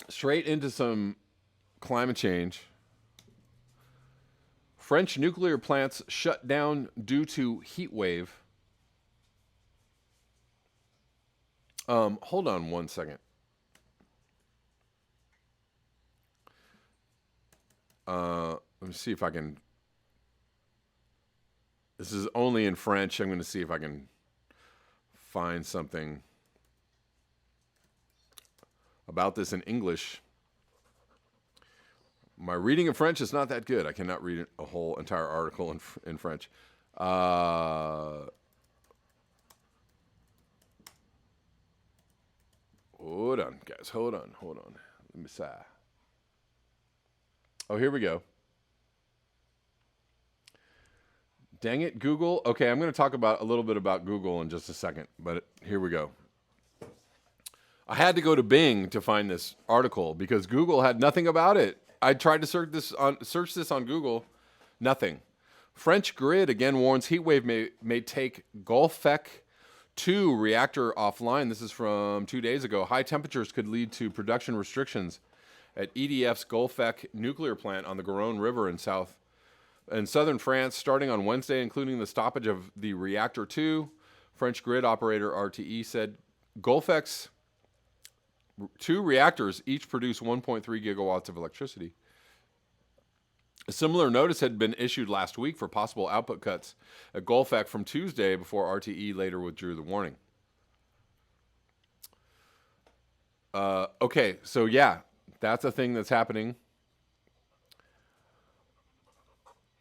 Straight into some climate change. French nuclear plants shut down due to heat wave. Hold on one second. Let me see if I can. This is only in French. I'm going to see if I can find something about this in English. My reading in French is not that good. I cannot read a whole entire article in French. Hold on, guys. Hold on. Let me see. Oh, here we go. Dang it, Google. Okay, I'm going to talk about a little bit about Google in just a second, but here we go. I had to go to Bing to find this article because Google had nothing about it. I tried to search this on Google, nothing. French grid again warns heatwave may take Golfec 2 reactor offline. This is from 2 days ago. High temperatures could lead to production restrictions at EDF's Golfec nuclear plant on the Garonne River in southern France, starting on Wednesday, including the stoppage of the reactor 2. French grid operator RTE said Golfec's 2 reactors each produce 1.3 gigawatts of electricity. A similar notice had been issued last week for possible output cuts at Golfec from Tuesday before RTE later withdrew the warning. Okay, so yeah, that's a thing that's happening.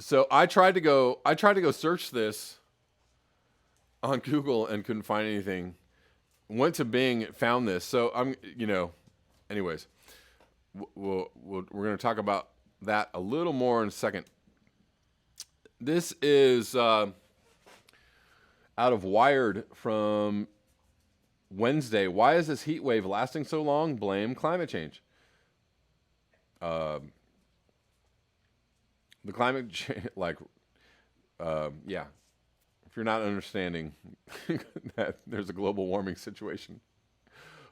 So I tried to go search this on Google and couldn't find anything. Went to Bing, found this. So anyways, we're going to talk about that a little more in a second. This is out of Wired from Wednesday. Why is this heat wave lasting so long? Blame climate change. The climate change, yeah. If you're not understanding that there's a global warming situation,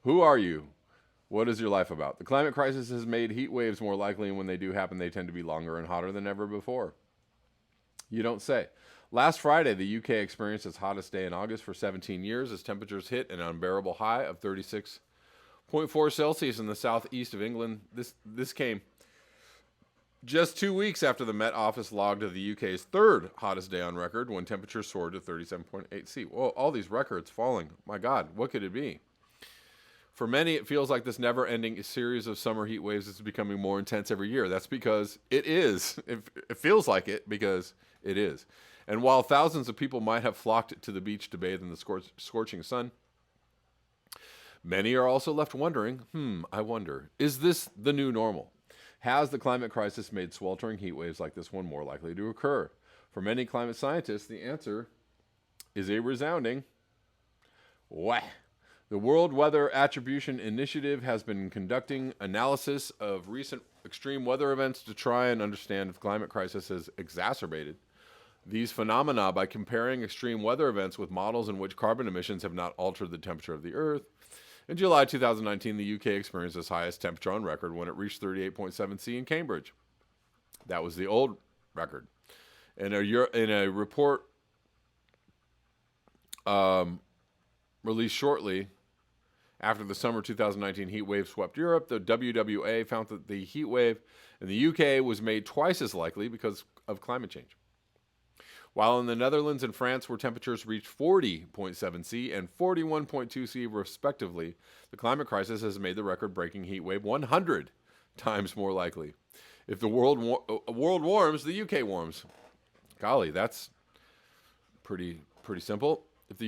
who are you? What is your life about? The climate crisis has made heat waves more likely, and when they do happen, they tend to be longer and hotter than ever before. You don't say. Last Friday, the UK experienced its hottest day in August for 17 years as temperatures hit an unbearable high of 36.4 Celsius in the southeast of England. This came just 2 weeks after the Met Office logged the UK's third hottest day on record when temperatures soared to 37.8 C. Well, all these records falling. My God, what could it be? For many, it feels like this never-ending series of summer heat waves is becoming more intense every year. That's because it is. It feels like it because it is. And while thousands of people might have flocked to the beach to bathe in the scorching sun, many are also left wondering, I wonder, is this the new normal? Has the climate crisis made sweltering heat waves like this one more likely to occur? For many climate scientists, the answer is a resounding wah. The World Weather Attribution Initiative has been conducting analysis of recent extreme weather events to try and understand if climate crisis has exacerbated these phenomena by comparing extreme weather events with models in which carbon emissions have not altered the temperature of the Earth. In July 2019, the UK experienced its highest temperature on record when it reached 38.7 C in Cambridge. That was the old record. In a report released shortly after the summer 2019 heat wave swept Europe, the WWA found that the heat wave in the UK was made twice as likely because of climate change. While in the Netherlands and France, where temperatures reached 40.7 C and 41.2 C respectively, the climate crisis has made the record-breaking heat wave 100 times more likely. If the world warms, the UK warms. Golly, that's pretty simple. If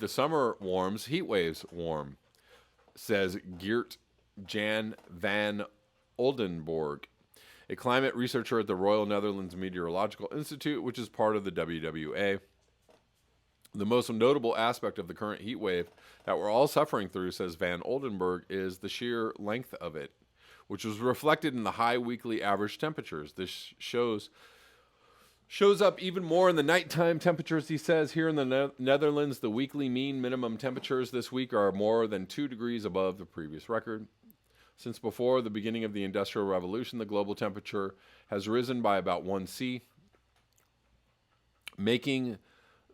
the summer warms, heat waves warm, says Geert Jan van Oldenborg, a climate researcher at the Royal Netherlands Meteorological Institute, which is part of the WWA. The most notable aspect of the current heat wave that we're all suffering through, says Van Oldenburg, is the sheer length of it, which was reflected in the high weekly average temperatures. This shows up even more in the nighttime temperatures, he says. Here in the Netherlands, the weekly mean minimum temperatures this week are more than 2 degrees above the previous record. Since before the beginning of the Industrial Revolution, the global temperature has risen by about 1°C, making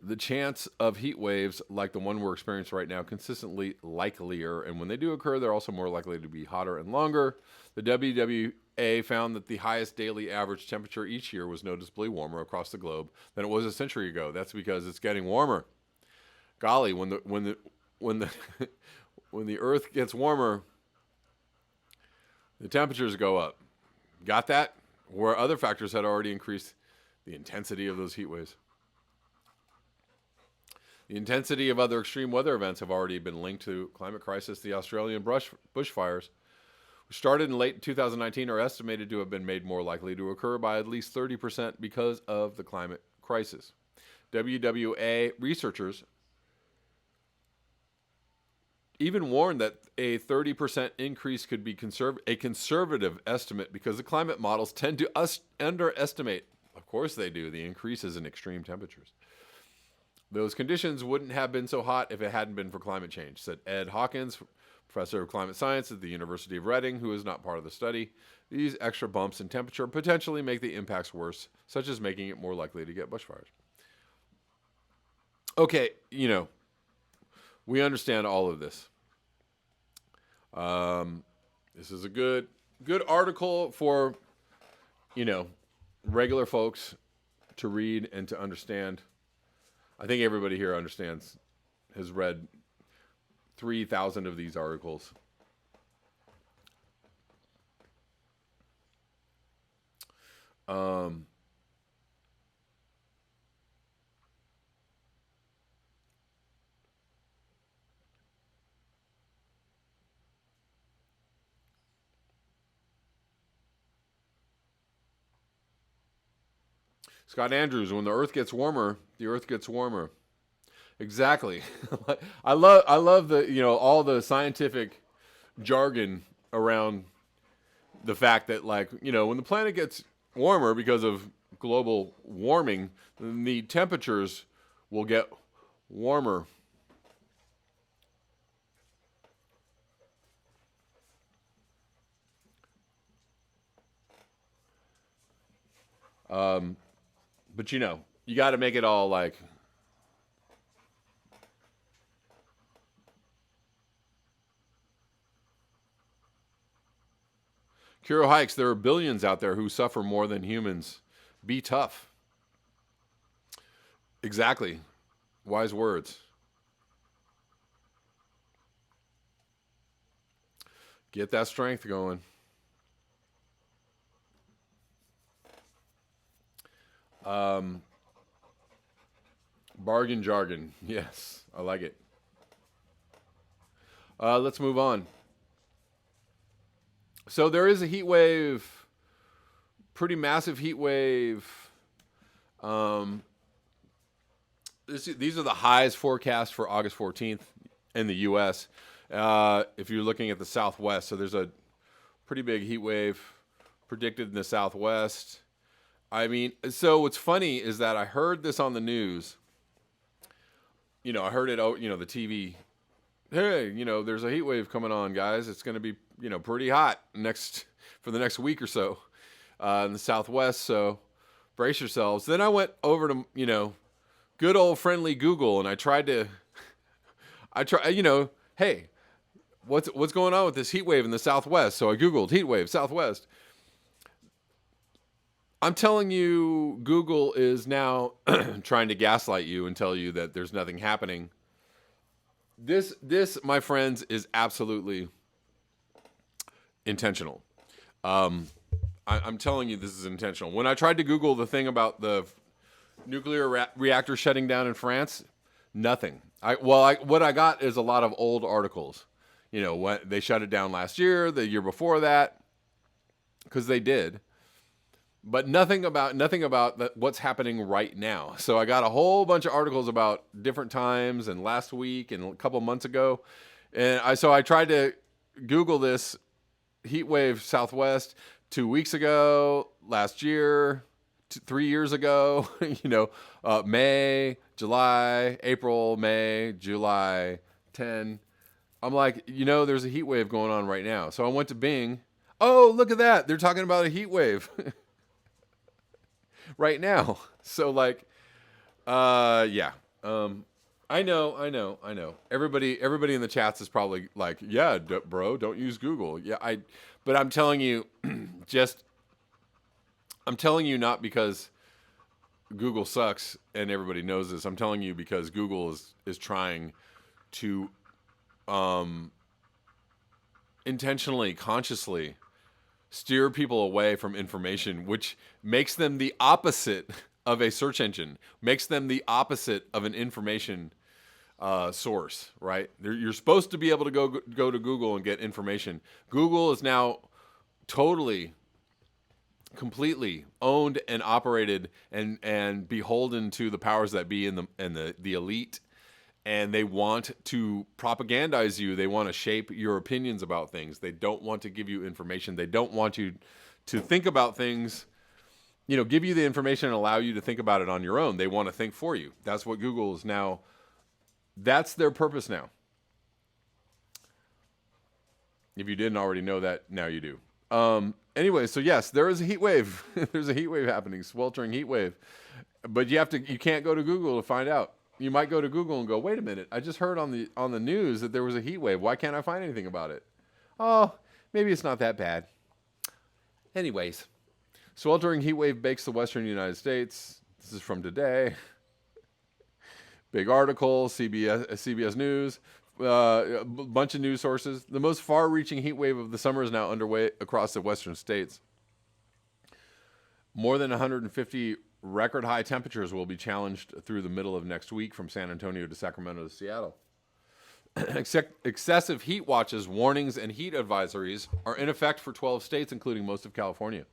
the chance of heat waves like the one we're experiencing right now consistently likelier. And when they do occur, they're also more likely to be hotter and longer. The WWA found that the highest daily average temperature each year was noticeably warmer across the globe than it was a century ago. That's because it's getting warmer. Golly, when the when the Earth gets warmer, the temperatures go up. Got that? Where other factors had already increased the intensity of those heat waves. The intensity of other extreme weather events have already been linked to climate crisis. The Australian bushfires, which started in late 2019, are estimated to have been made more likely to occur by at least 30% because of the climate crisis. WWA researchers even warned that a 30% increase could be a conservative estimate because the climate models tend to underestimate, of course they do, the increases in extreme temperatures. Those conditions wouldn't have been so hot if it hadn't been for climate change, said Ed Hawkins, professor of climate science at the University of Reading, who is not part of the study. These extra bumps in temperature potentially make the impacts worse, such as making it more likely to get bushfires. Okay, we understand all of this. This is a good article for, regular folks to read and to understand. I think everybody here has read 3,000 of these articles. Scott Andrews, when the Earth gets warmer, the Earth gets warmer. Exactly. I love the all the scientific jargon around the fact that when the planet gets warmer because of global warming, then the temperatures will get warmer. But you got to make it all like Kuro Hikes. There are billions out there who suffer more than humans. Be tough. Exactly. Wise words. Get that strength going. Bargain jargon. Yes, I like it. Let's move on. So there is a heat wave, pretty massive heat wave. These are the highs forecast for August 14th in the U.S. If you're looking at the Southwest, so there's a pretty big heat wave predicted in the Southwest. I mean, so what's funny is that I heard this on the news. I heard it, the TV. Hey, there's a heat wave coming on, guys. It's going to be, pretty hot for the next week or so in the Southwest. So brace yourselves. Then I went over to, good old friendly Google, and I tried, hey, what's going on with this heat wave in the Southwest? So I Googled heat wave Southwest. I'm telling you, Google is now trying to gaslight you and tell you that there's nothing happening. This, my friends, is absolutely intentional. I'm telling you, this is intentional. When I tried to Google the thing about the nuclear reactor shutting down in France, nothing. What I got is a lot of old articles. When they shut it down last year, the year before that, because they did. But nothing about what's happening right now. So I got a whole bunch of articles about different times and last week and a couple months ago. And I tried to Google this heat wave Southwest 2 weeks ago, last year, 3 years ago, May, July, April, May, July, 10, I'm like, there's a heat wave going on right now. So I went to Bing. Oh, look at that. They're talking about a heat wave right now. So like, yeah. I know. Everybody in the chats is probably like, yeah, bro, don't use Google. Yeah, but I'm telling you, I'm telling you not because Google sucks and everybody knows this. I'm telling you because Google is trying to intentionally, consciously steer people away from information, which makes them the opposite of a search engine, makes them the opposite of an information source, right? You're supposed to be able to go to Google and get information. Google is now totally, completely owned and operated and beholden to the powers that be and the elite, and they want to propagandize you. They want to shape your opinions about things. They don't want to give you information. They don't want you to think about things, give you the information and allow you to think about it on your own. They want to think for you. That's what Google is now. That's their purpose now. If you didn't already know that, now you do. Anyway, so yes, there is a heat wave. There's a heat wave happening, sweltering heat wave. But you can't go to Google to find out. You might go to Google and go, wait a minute, I just heard on the news that there was a heat wave. Why can't I find anything about it? Oh, maybe it's not that bad. Anyways, sweltering heat wave bakes the western United States. This is from today. Big article, CBS News, a bunch of news sources. The most far-reaching heat wave of the summer is now underway across the western states. More than 150 record high temperatures will be challenged through the middle of next week from San Antonio to Sacramento to Seattle. Excessive heat watches, warnings, and heat advisories are in effect for 12 states, including most of California.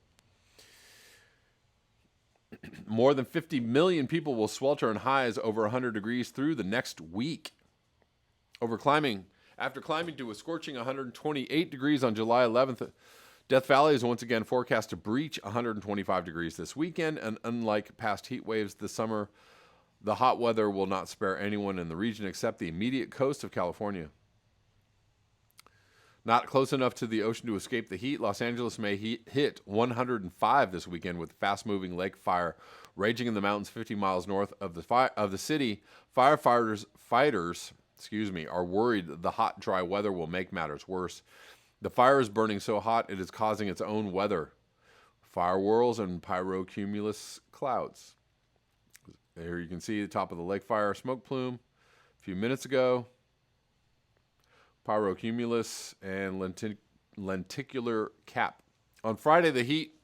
More than 50 million people will swelter in highs over 100 degrees through the next week. After climbing to a scorching 128 degrees on July 11th, Death Valley is once again forecast to breach 125 degrees this weekend, and unlike past heat waves this summer, the hot weather will not spare anyone in the region except the immediate coast of California. Not close enough to the ocean to escape the heat, Los Angeles may hit 105 this weekend with fast-moving lake fire raging in the mountains 50 miles north of the city. Firefighters are worried the hot, dry weather will make matters worse. The fire is burning so hot it is causing its own weather. Fire whirls and pyrocumulus clouds. Here you can see the top of the lake fire smoke plume a few minutes ago. Pyrocumulus and lenticular cap. On Friday, the heat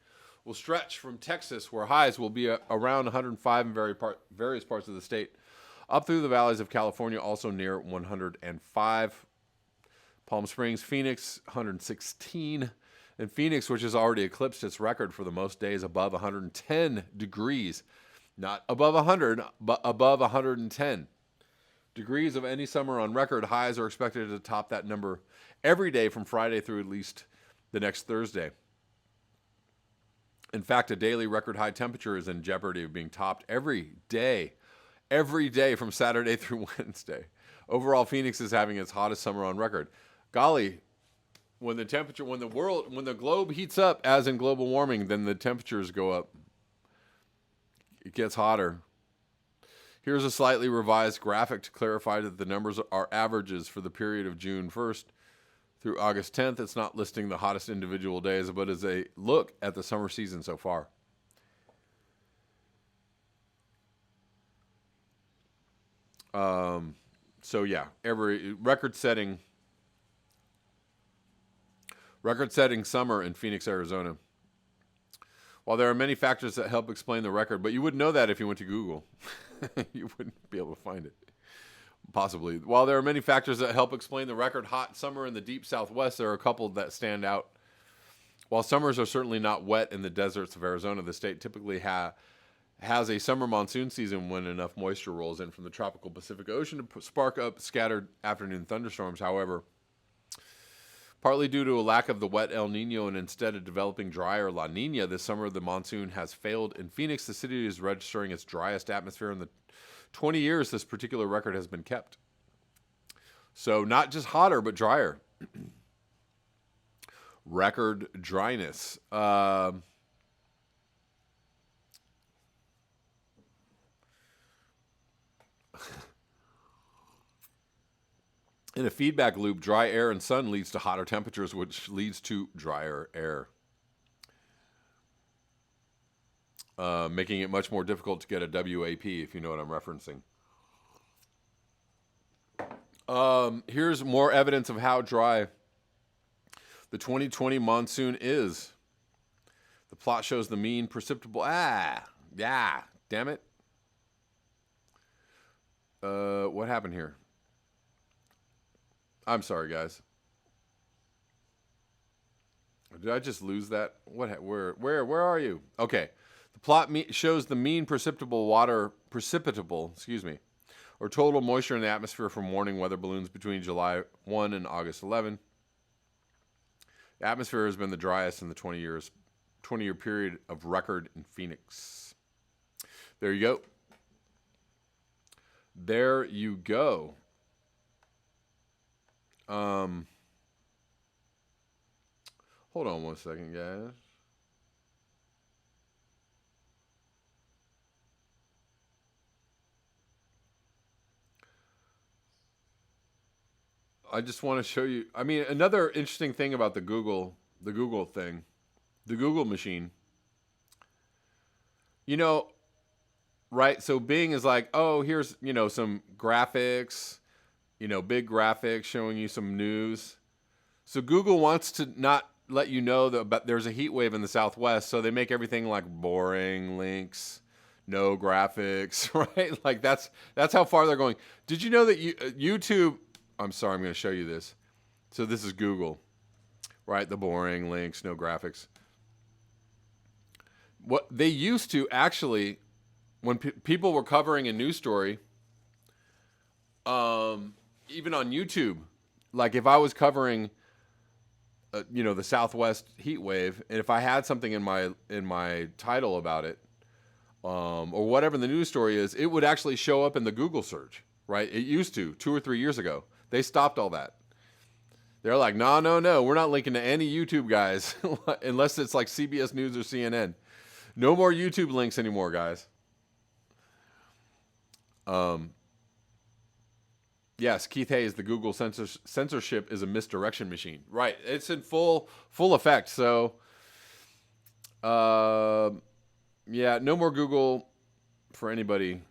will stretch from Texas, where highs will be around 105 in various parts of the state, up through the valleys of California, also near 105. Palm Springs, Phoenix, 116. And Phoenix, which has already eclipsed its record for the most days above 110 degrees. Not above 100, but above 110 degrees of any summer on record. Highs are expected to top that number every day from Friday through at least the next Thursday. In fact, a daily record high temperature is in jeopardy of being topped every day from Saturday through Wednesday. Overall, Phoenix is having its hottest summer on record. Golly, when the globe heats up, as in global warming, then the temperatures go up. It gets hotter. Here's a slightly revised graphic to clarify that the numbers are averages for the period of June 1st through August 10th. It's not listing the hottest individual days, but is a look at the summer season so far. So yeah, every record-setting summer in Phoenix, Arizona. While there are many factors that help explain the record, but you wouldn't know that if you went to Google. You wouldn't be able to find it. Possibly. While there are many factors that help explain the record hot summer in the deep Southwest, there are a couple that stand out. While summers are certainly not wet in the deserts of Arizona, the state typically has a summer monsoon season when enough moisture rolls in from the tropical Pacific Ocean to spark up scattered afternoon thunderstorms. However, partly due to a lack of the wet El Nino and instead of developing drier La Nina, this summer the monsoon has failed. In Phoenix, the city is registering its driest atmosphere in the 20 years this particular record has been kept. So not just hotter, but drier. Record dryness. In a feedback loop, dry air and sun leads to hotter temperatures, which leads to drier air, making it much more difficult to get a WAP, if you know what I'm referencing. Here's more evidence of how dry the 2020 monsoon is. The plot shows the mean precipitable... damn it. What happened here? I'm sorry, guys. Did I just lose that? Where are you? Okay. The plot shows the mean precipitable, or total moisture in the atmosphere from warning weather balloons between July 1 and August 11. The atmosphere has been the driest in the 20-year period of record in Phoenix. There you go. There you go. Hold on one second, guys. I just want to show you. I mean, another interesting thing about the Google thing, the Google machine. You know, right? So Bing is like, oh, here's, some graphics, big graphics showing you some news. So Google wants to not let you know that there's a heat wave in the Southwest, so they make everything like boring links, no graphics, right? Like that's how far they're going. Did you know that YouTube? I'm sorry, I'm going to show you this. So this is Google, right? The boring links, no graphics. What they used to actually, when people were covering a news story, even on YouTube, like if I was covering, the Southwest heat wave, and if I had something in my title about it, or whatever the news story is, it would actually show up in the Google search, right? It used to 2 or 3 years ago. They stopped all that. They're like, no, we're not linking to any YouTube guys unless it's like CBS News or CNN. No more YouTube links anymore, guys. Yes, Keith Hayes, the Google censorship is a misdirection machine. Right, it's in full effect. So, no more Google for anybody.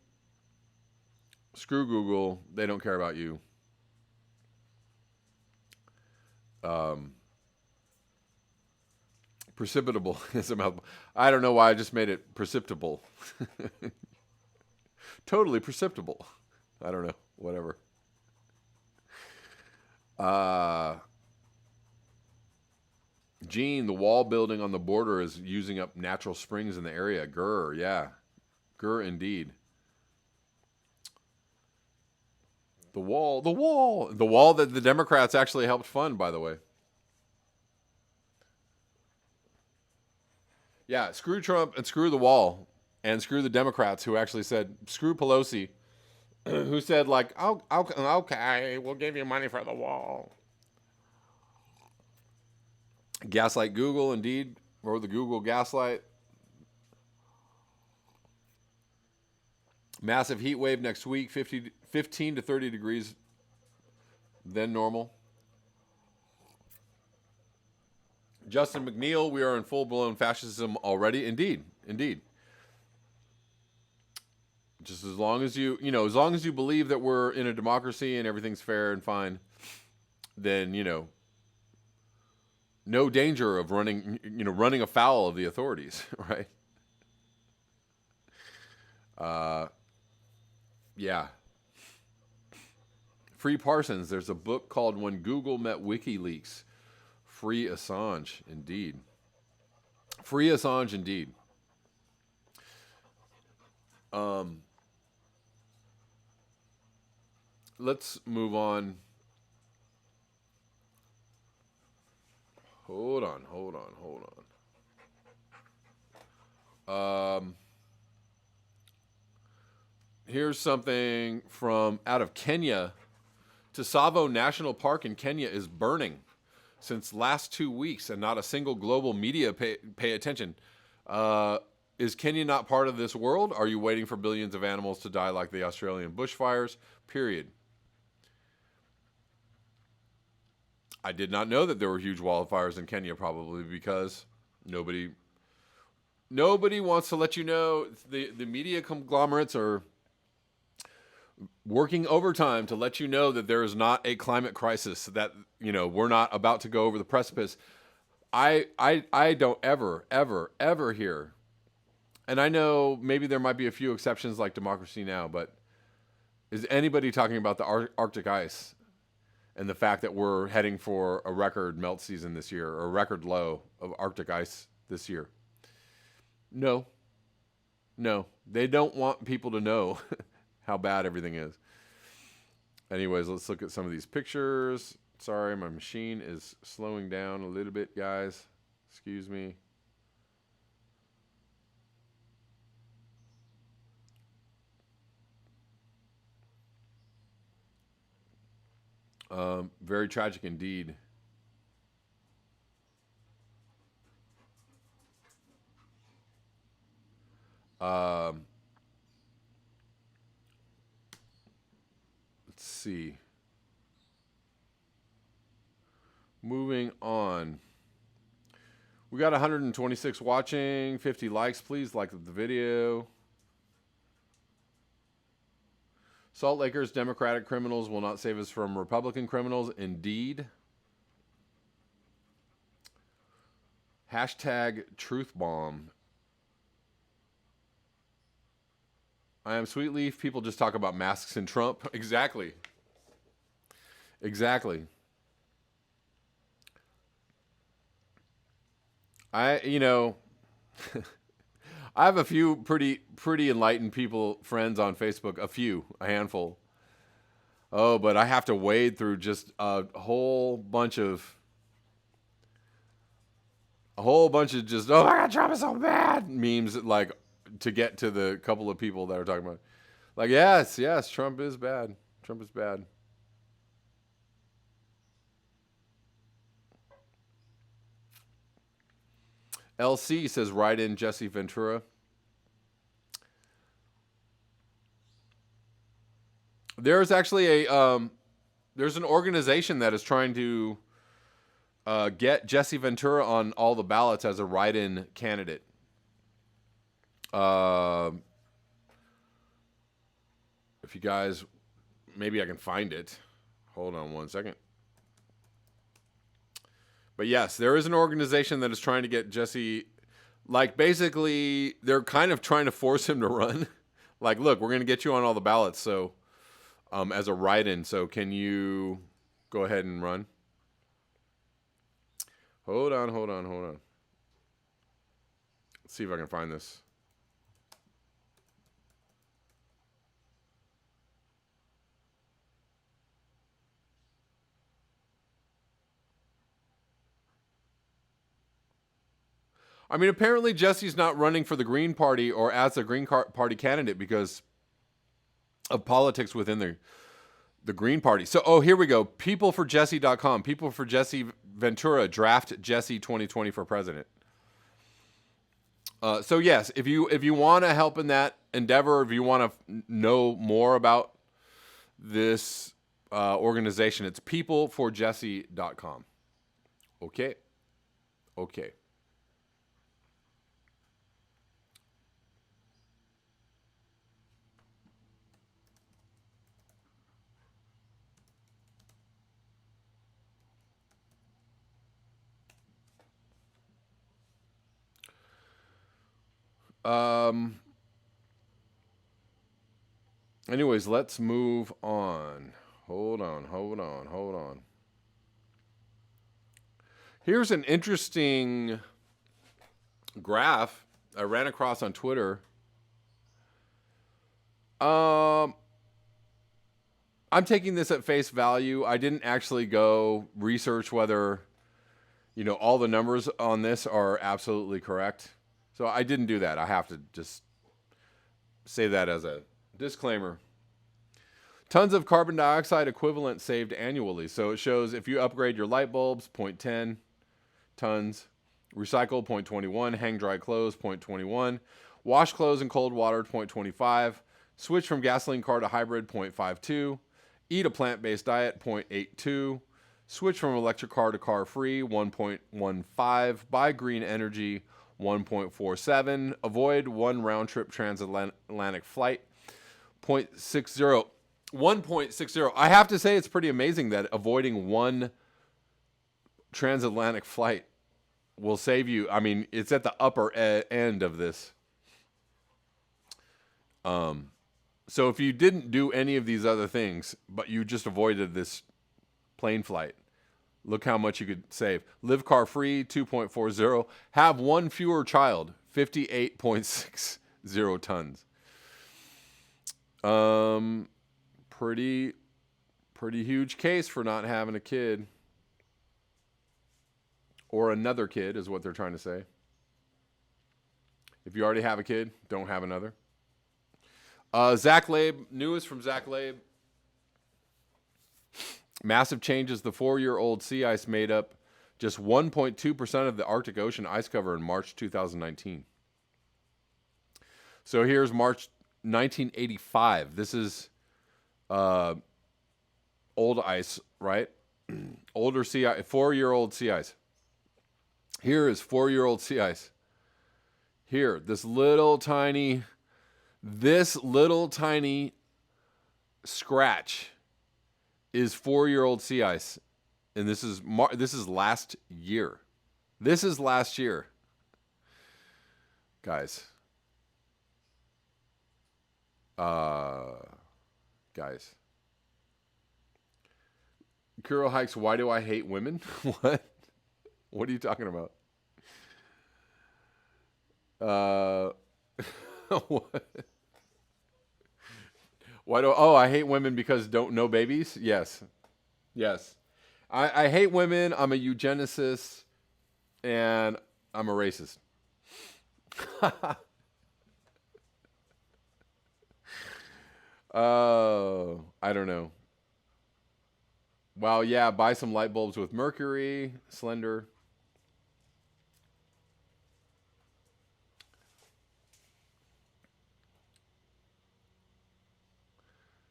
Screw Google. They don't care about you. Precipitable is a mouthful. I don't know why I just made it precipitable. Totally precipitable. I don't know. Whatever. Gene, the wall building on the border is using up natural springs in the area. Grr, yeah. Grr, indeed. The wall that the Democrats actually helped fund, by the way. Yeah, screw Trump and screw the wall and screw the Democrats who actually said, screw Pelosi, who said like, oh, okay, we'll give you money for the wall. Gaslight Google, indeed, or the Google gaslight. Massive heat wave next week, 15 to 30 degrees than normal. Justin McNeil, we are in full-blown fascism already. Indeed. Just as long as as long as you believe that we're in a democracy and everything's fair and fine, then, no danger of running afoul of the authorities, right? Yeah. Free Parsons. There's a book called When Google Met WikiLeaks. Free Assange, indeed. Free Assange, indeed. Let's move on. Hold on. Here's something from out of Kenya Tsavo National Park in Kenya is burning since last 2 weeks, and not a single global media pay attention. Is Kenya not part of this world? Are you waiting for billions of animals to die like the Australian bushfires? Period. I did not know that there were huge wildfires in Kenya, probably because nobody wants to let you know. The media conglomerates are working overtime to let you know that there is not a climate crisis, that, you know, we're not about to go over the precipice. I don't ever hear, and I know maybe there might be a few exceptions like Democracy Now!, but is anybody talking about the Arctic ice and the fact that we're heading for a record melt season this year, or a record low of Arctic ice this year? No, they don't want people to know how bad everything is. Anyways, let's look at some of these pictures. Sorry, my machine is slowing down a little bit, guys. Excuse me. Very tragic indeed. Let's see. Moving on. We got 126 watching, 50 likes. Please like the video. Salt Lakers Democratic criminals will not save us from Republican criminals. Indeed. Hashtag truth bomb. I am Sweet Leaf. People just talk about masks and Trump. Exactly. I have a few pretty enlightened people, friends on Facebook, a handful. Oh, but I have to wade through just a whole bunch of just, oh my God, Trump is so bad memes, like, to get to the couple of people that are talking about, like, yes, Trump is bad. LC says, write in Jesse Ventura. There's actually there's an organization that is trying to get Jesse Ventura on all the ballots as a write-in candidate. If you guys, maybe I can find it. Hold on one second. But yes, there is an organization that is trying to get Jesse, like, basically they're kind of trying to force him to run. Like, look, we're going to get you on all the ballots, so as a write-in, so can you go ahead and run? Hold on. Let's see if I can find this. I mean, apparently Jesse's not running for the Green Party or as a Green Party candidate because of politics within the Green Party. So, here we go. Peopleforjesse.com. People for Jesse Ventura. Draft Jesse 2020 for president. So yes, if you want to help in that endeavor, if you want to know more about this organization, it's peopleforjesse.com. Okay. Anyways, let's move on. Hold on. Here's an interesting graph I ran across on Twitter. I'm taking this at face value. I didn't actually go research whether, all the numbers on this are absolutely correct. So I didn't do that. I have to just say that as a disclaimer. Tons of carbon dioxide equivalent saved annually. So it shows if you upgrade your light bulbs, 0.10 tons. Recycle, 0.21. Hang dry clothes, 0.21. Wash clothes in cold water, 0.25. Switch from gasoline car to hybrid, 0.52. Eat a plant-based diet, 0.82. Switch from electric car to car free, 1.15. Buy green energy, 1.47. Avoid one round-trip transatlantic flight, 0.60. 1.60. I have to say it's pretty amazing that avoiding one transatlantic flight will save you. I mean, it's at the upper end of this. So if you didn't do any of these other things, but you just avoided this plane flight, look how much you could save. Live car free, 2.40. Have one fewer child, 58.60 tons. Pretty huge case for not having a kid. Or another kid is what they're trying to say. If you already have a kid, don't have another. Zach Labe, newest from Zach Labe. Massive changes. The 4-year-old sea ice made up just 1.2% of the Arctic Ocean ice cover in March 2019. So here's March 1985. This is old ice, right? Older sea ice, 4-year-old sea ice. Here is 4-year-old sea ice. Here, this little tiny scratch is 4-year-old sea ice, and this is last year. This is last year, guys. Guys. Kuro Hikes, why do I hate women? What? What are you talking about? What? I hate women because don't know babies? Yes. I hate women. I'm a eugenicist, and I'm a racist. I don't know. Well, yeah, buy some light bulbs with mercury, slender.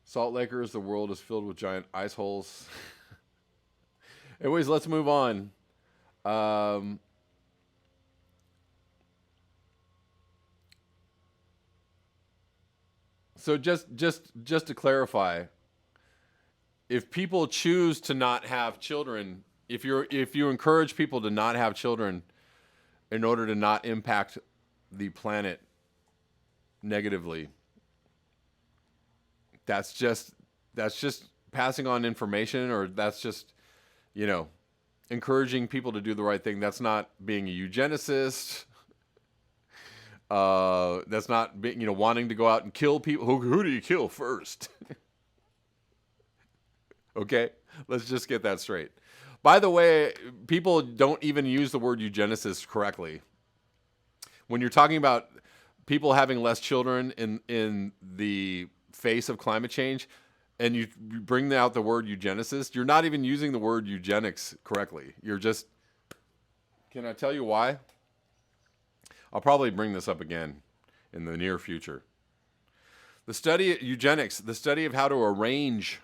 Salt Lakers, the world is filled with giant ice holes. Anyways, let's move on. So just to clarify, if people choose to not have children, if you encourage people to not have children in order to not impact the planet negatively, that's just passing on information, or that's just, encouraging people to do the right thing. That's not being a eugenicist. That's not being, wanting to go out and kill people. Who do you kill first? Okay, let's just get that straight. By the way, people don't even use the word eugenicist correctly. When you're talking about people having less children in the face of climate change, and you bring out the word eugenicist, you're not even using the word eugenics correctly. You're just, can I tell you why? I'll probably bring this up again in the near future. The study of eugenics, the study of how to arrange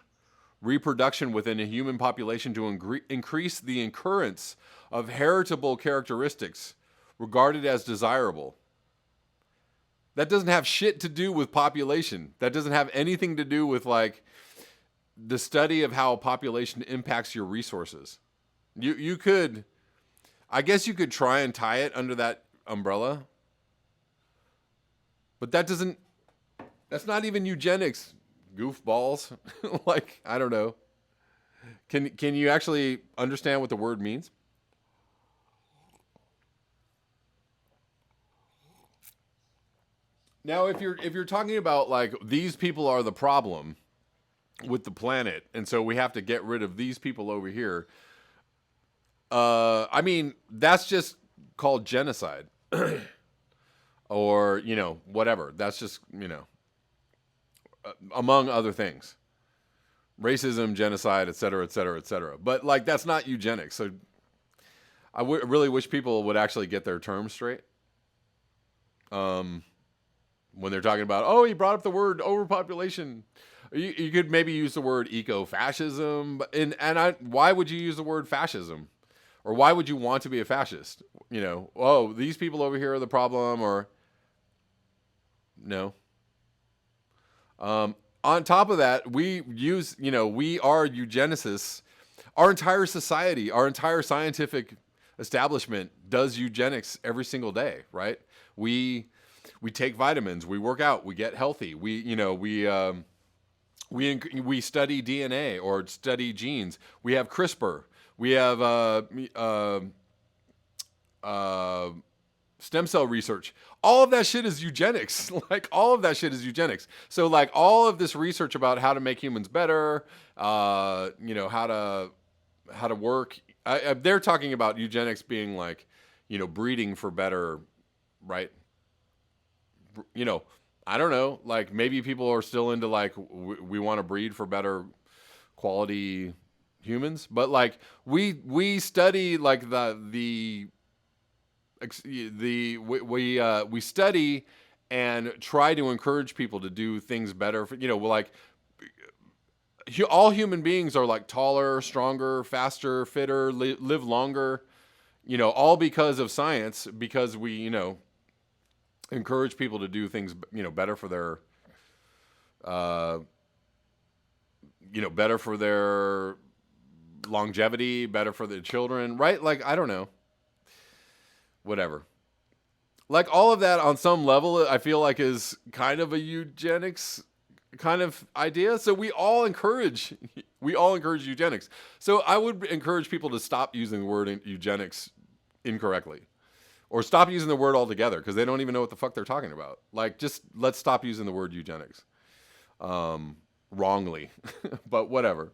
reproduction within a human population to increase the occurrence of heritable characteristics regarded as desirable. That doesn't have shit to do with population. That doesn't have anything to do with the study of how a population impacts your resources. You could, I guess you could try and tie it under that umbrella, but that's not even eugenics, goofballs. I don't know. Can you actually understand what the word means? Now, if you're talking about these people are the problem with the planet, and so we have to get rid of these people over here, I mean, that's just called genocide. Or, whatever. That's just, among other things. racism, genocide, et cetera, et cetera, et cetera. But like, that's not eugenics. So I really wish people would actually get their terms straight. When they're talking about, oh, he brought up the word overpopulation. You could maybe use the word eco-fascism. Why would you use the word fascism? Or why would you want to be a fascist? You know, oh, these people over here are the problem, or no. On top of that, we are eugenicists. Our entire society, our entire scientific establishment does eugenics every single day, right? We take vitamins, we work out, we get healthy. We study DNA or study genes. We have CRISPR. We have stem cell research. All of that shit is eugenics. Like, all of that shit is eugenics. So like, all of this research about how to make humans better, how to work. They're talking about eugenics being like, breeding for better, right? I don't know. Like, maybe people are still into like, we want to breed for better quality humans, but like, we study like we study and try to encourage people to do things better. Like, all human beings are like taller, stronger, faster, fitter, live longer, all because of science, because we, encourage people to do things, better for their, better for their longevity, better for their children, right? Like, I don't know. Whatever. Like, all of that on some level, I feel like is kind of a eugenics kind of idea. So we all encourage eugenics. So I would encourage people to stop using the word eugenics incorrectly, or stop using the word altogether, because they don't even know what the fuck they're talking about. Like, just let's stop using the word eugenics wrongly, but whatever.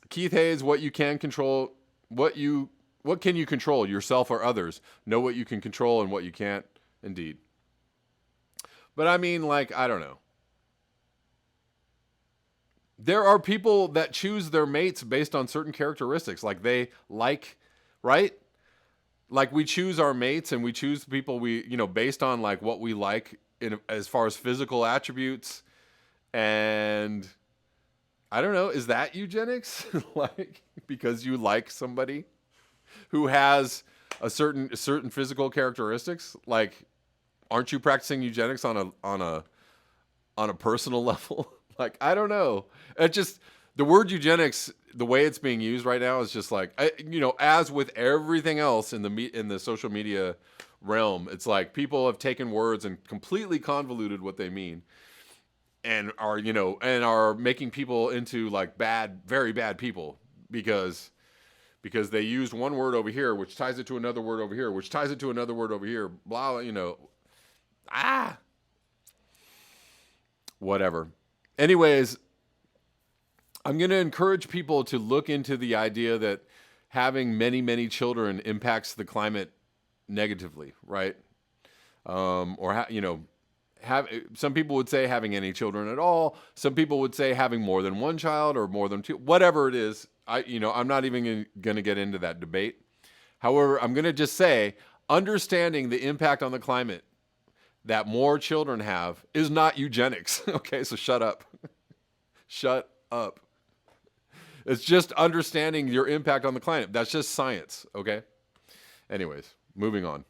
Keith Hayes, what can you control, yourself or others? Know what you can control and what you can't. Indeed. But I mean, like, I don't know. There are people that choose their mates based on certain characteristics. Like, they like, right? Like, we choose our mates and we choose people based on like what we like as far as physical attributes. And I don't know, is that eugenics? Like, because you like somebody who has a certain physical characteristics? Like, aren't you practicing eugenics on a personal level? Like, I don't know. It just, the word eugenics, the way it's being used right now is just like, as with everything else in the social media realm, it's like people have taken words and completely convoluted what they mean, and are making people into like bad, very bad people because they used one word over here, which ties it to another word over here, which ties it to another word over here, blah, whatever. Anyways, I'm going to encourage people to look into the idea that having many, many children impacts the climate negatively, right? Some people would say having any children at all. Some people would say having more than one child or more than two, whatever it is. I'm not even going to get into that debate. However, I'm going to just say, understanding the impact on the climate that more children have is not eugenics. Okay, so shut up. Shut up. It's just understanding your impact on the climate. That's just science, okay? Anyways, moving on.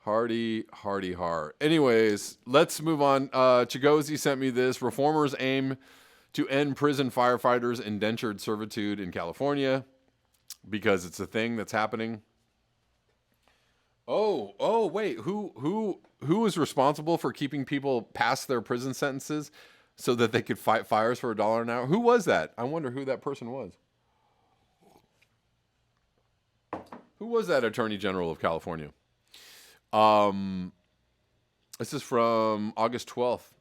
Hardy. Anyways, let's move on. Chigozi sent me this. Reformers aim to end prison firefighters' indentured servitude in California because it's a thing that's happening. Oh, wait. Who is responsible for keeping people past their prison sentences so that they could fight fires for $1 an hour? Who was that? I wonder who that person was. Who was that Attorney General of California? This is from August 12th.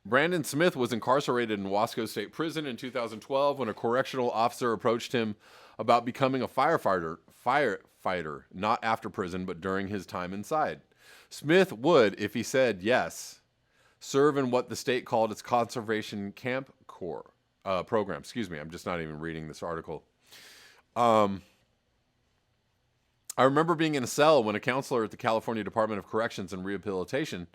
Brandon Smith was incarcerated in Wasco State Prison in 2012 when a correctional officer approached him about becoming a firefighter, not after prison, but during his time inside. Smith would, if he said yes, serve in what the state called its conservation camp corps program. Excuse me, I'm just not even reading this article. I remember being in a cell when a counselor at the California Department of Corrections and Rehabilitation,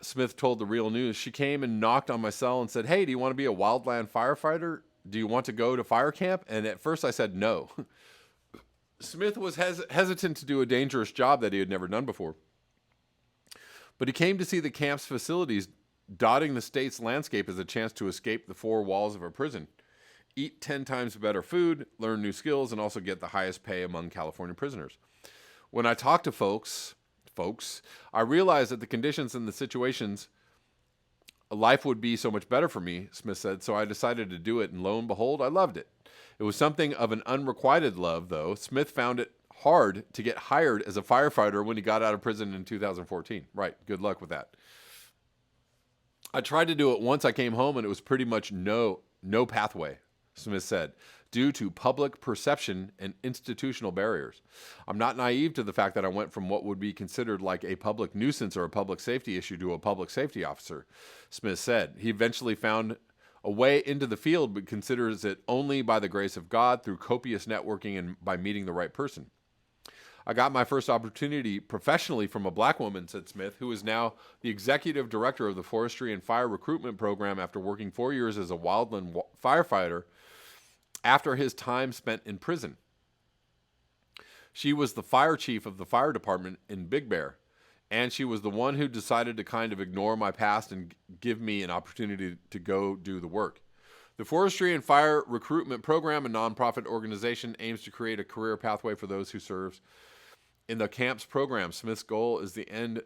Smith told the Real News, she came and knocked on my cell and said, "Hey, do you want to be a wildland firefighter? Do you want to go to fire camp?" And at first I said no. Smith was hesitant to do a dangerous job that he had never done before. But he came to see the camp's facilities dotting the state's landscape as a chance to escape the four walls of a prison, eat 10 times better food, learn new skills, and also get the highest pay among California prisoners. When I talked to folks, I realized that the conditions and the situations, life would be so much better for me, Smith said, so I decided to do it, and lo and behold, I loved it. It was something of an unrequited love, though. Smith found it hard to get hired as a firefighter when he got out of prison in 2014. Right, good luck with that. I tried to do it once I came home, and it was pretty much no pathway, Smith said, due to public perception and institutional barriers. I'm not naive to the fact that I went from what would be considered like a public nuisance or a public safety issue to a public safety officer, Smith said. He eventually found a way into the field, but considers it only by the grace of God through copious networking and by meeting the right person. I got my first opportunity professionally from a black woman, said Smith, who is now the executive director of the Forestry and Fire Recruitment Program after working 4 years as a wildland firefighter after his time spent in prison. She was the fire chief of the fire department in Big Bear, and she was the one who decided to kind of ignore my past and give me an opportunity to go do the work. The Forestry and Fire Recruitment Program, a nonprofit organization, aims to create a career pathway for those who serve in the camp's program. Smith's goal is to end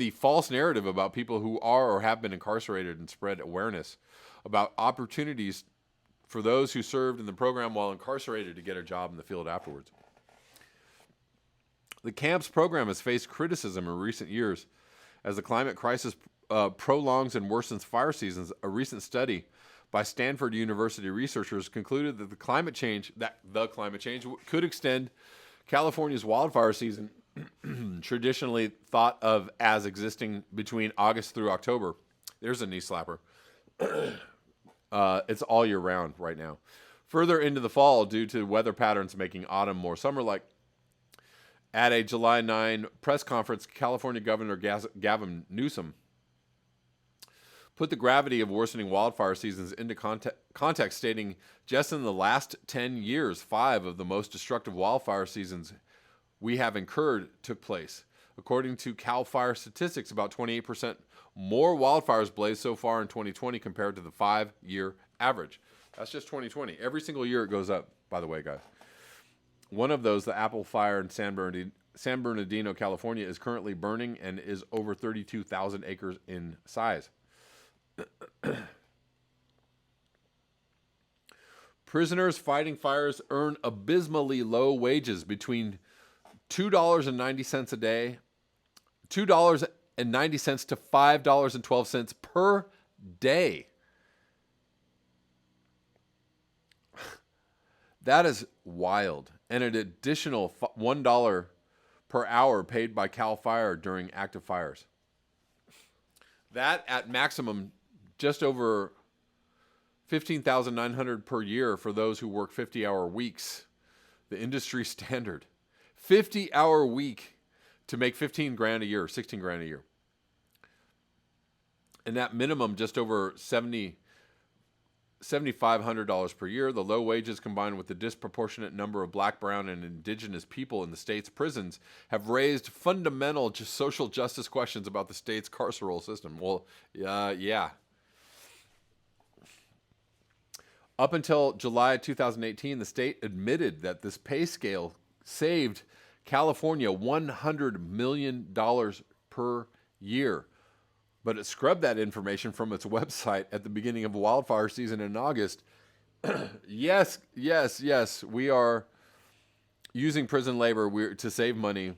the false narrative about people who are or have been incarcerated and spread awareness about opportunities for those who served in the program while incarcerated to get a job in the field afterwards. The camp's program has faced criticism in recent years as the climate crisis prolongs and worsens fire seasons. A recent study by Stanford University researchers concluded that the climate change could extend California's wildfire season, traditionally thought of as existing between August through October. There's a knee slapper. It's all year round right now. Further into the fall due to weather patterns making autumn more summer-like. At a July 9 press conference, California Governor Gavin Newsom put the gravity of worsening wildfire seasons into context, stating, just in the last 10 years, 5 of the most destructive wildfire seasons we have incurred took place. According to CAL FIRE statistics, about 28% more wildfires blazed so far in 2020 compared to the 5-year average. That's just 2020. Every single year it goes up, by the way, guys. One of those, the Apple Fire in San Bernardino, California, is currently burning and is over 32,000 acres in size. Prisoners fighting fires earn abysmally low wages between $2.90 a day, $2.90 to $5.12 per day. That is wild. And an additional $1 per hour paid by CAL FIRE during active fires. That at maximum just over $15,900 per year for those who work 50-hour weeks. The industry standard. 50-hour week to make $15,000 a year, $16,000 a year. And that minimum just over $7,500 per year. The low wages combined with the disproportionate number of black, brown, and indigenous people in the state's prisons have raised fundamental social justice questions about the state's carceral system. Well, yeah. Up until July 2018, the state admitted that this pay scale saved California $100 million per year. But it scrubbed that information from its website at the beginning of wildfire season in August. Yes, we are using prison labor to save money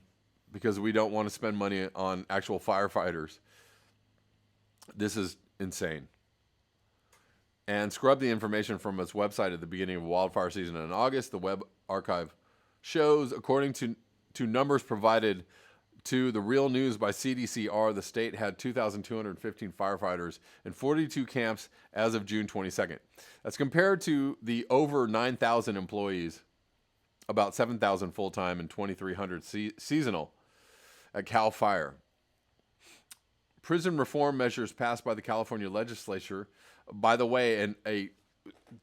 because we don't want to spend money on actual firefighters. This is insane. And scrubbed the information from its website at the beginning of wildfire season in August. The web archive shows, according to numbers provided to the Real News by CDCR, the state had 2,215 firefighters in 42 camps as of June 22nd. That's compared to the over 9,000 employees, about 7,000 full-time and 2,300 seasonal at CAL FIRE. Prison reform measures passed by the California legislature, by the way, and a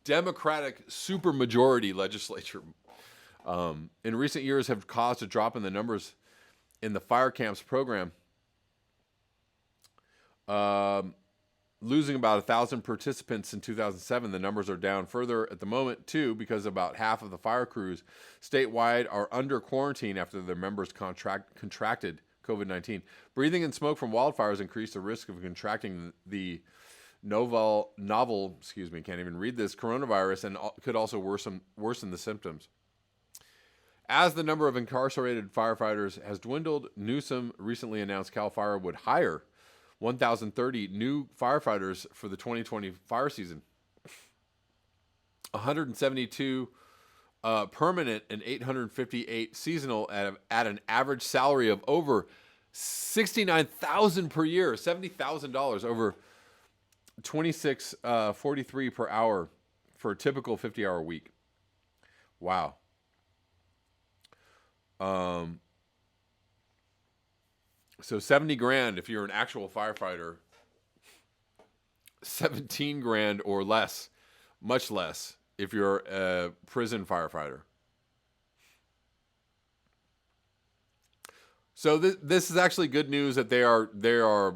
Democratic supermajority legislature, in recent years have caused a drop in the numbers in the fire camps program, losing about 1,000 participants in 2007. The numbers are down further at the moment, too, because about half of the fire crews statewide are under quarantine after their members contracted COVID-19. Breathing in smoke from wildfires increased the risk of contracting the novel, can't even read this, coronavirus, and could also worsen the symptoms. As the number of incarcerated firefighters has dwindled, Newsom recently announced CAL FIRE would hire 1,030 new firefighters for the 2020 fire season. 172 permanent and 858 seasonal at an average salary of over $69,000 per year, $70,000, over $26.43 per hour for a typical 50-hour week. Wow. So 70 grand if you're an actual firefighter, 17 grand or less, much less if you're a prison firefighter. So this is actually good news that they are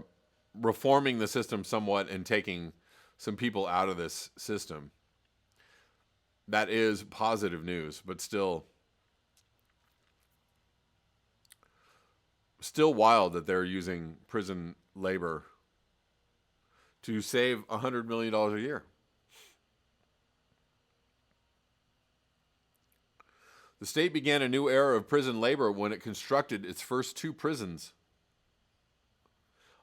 reforming the system somewhat and taking some people out of this system. That is positive news, but still wild that they're using prison labor to save $100 million a year. The state began a new era of prison labor when it constructed its first two prisons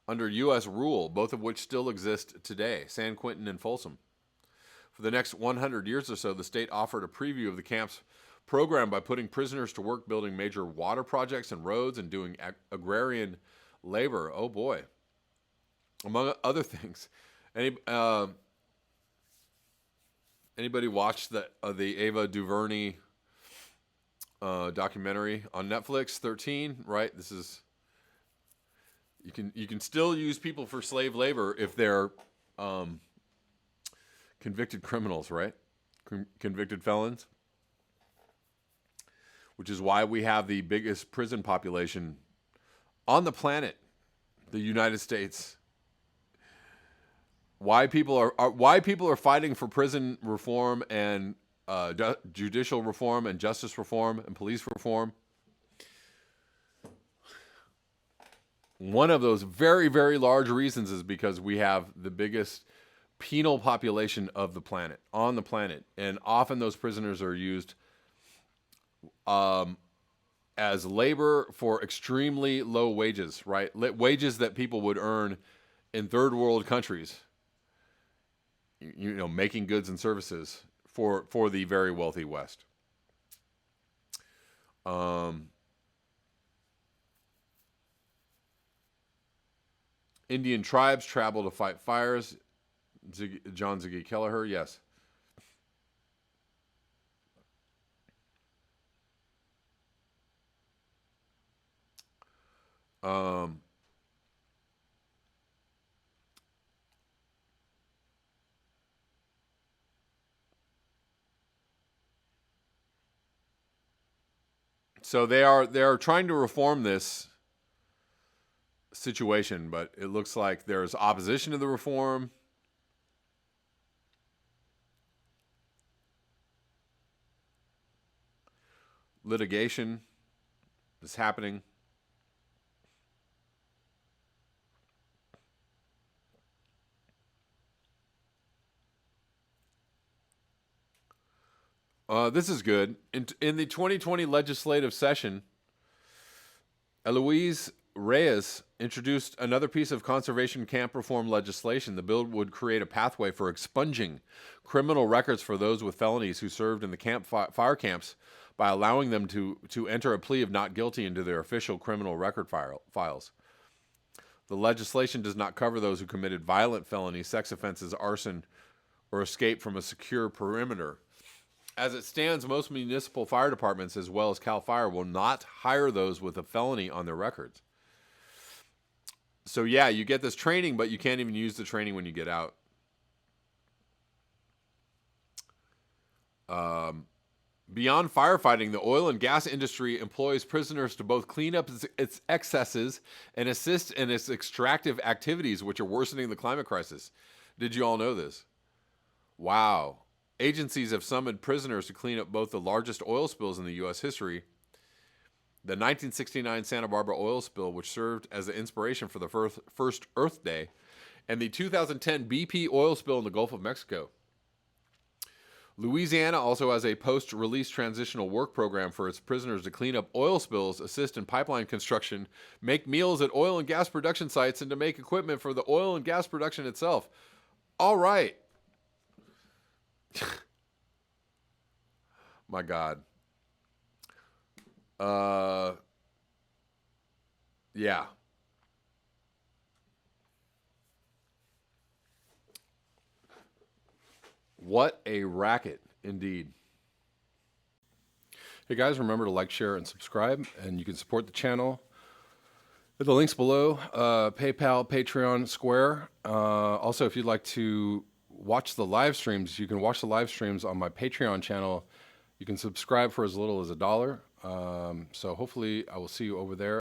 under U.S. rule, both of which still exist today, San Quentin and Folsom. For the next 100 years or so, the state offered a preview of the camp's program by putting prisoners to work building major water projects and roads and doing agrarian labor. Oh boy. Among other things. Anybody watched the Ava DuVernay documentary on Netflix, 13, right? This is, you can still use people for slave labor if they're convicted criminals, right? Convicted felons. Which is why we have the biggest prison population on the planet, the United States. Why people are fighting for prison reform and judicial reform and justice reform and police reform. One of those very, very large reasons is because we have the biggest penal population of the planet, on the planet. And often those prisoners are used as labor for extremely low wages, right? Wages that people would earn in third world countries, making goods and services for the very wealthy West. Indian tribes travel to fight fires. John Ziggy Kelleher, yes. So they are trying to reform this situation, but it looks like there's opposition to the reform. Litigation is happening. This is good. In the 2020 legislative session, Eloise Reyes introduced another piece of conservation camp reform legislation. The bill would create a pathway for expunging criminal records for those with felonies who served in the fire camps by allowing them to enter a plea of not guilty into their official criminal record files. The legislation does not cover those who committed violent felonies, sex offenses, arson, or escape from a secure perimeter. As it stands, most municipal fire departments, as well as CAL FIRE, will not hire those with a felony on their records. So yeah, you get this training, but you can't even use the training when you get out. Beyond firefighting, the oil and gas industry employs prisoners to both clean up its excesses and assist in its extractive activities, which are worsening the climate crisis. Did you all know this? Wow. Agencies have summoned prisoners to clean up both the largest oil spills in the U.S. history, the 1969 Santa Barbara oil spill, which served as the inspiration for the first Earth Day, and the 2010 BP oil spill in the Gulf of Mexico. Louisiana also has a post-release transitional work program for its prisoners to clean up oil spills, assist in pipeline construction, make meals at oil and gas production sites, and to make equipment for the oil and gas production itself. All right. My God. Yeah. What a racket, indeed. Hey guys, remember to like, share, and subscribe, and you can support the channel at the links below, PayPal, Patreon, Square. Also, if you'd like to watch the live streams, you can watch the live streams on my Patreon channel. You can subscribe for as little as $1. So hopefully I will see you over there.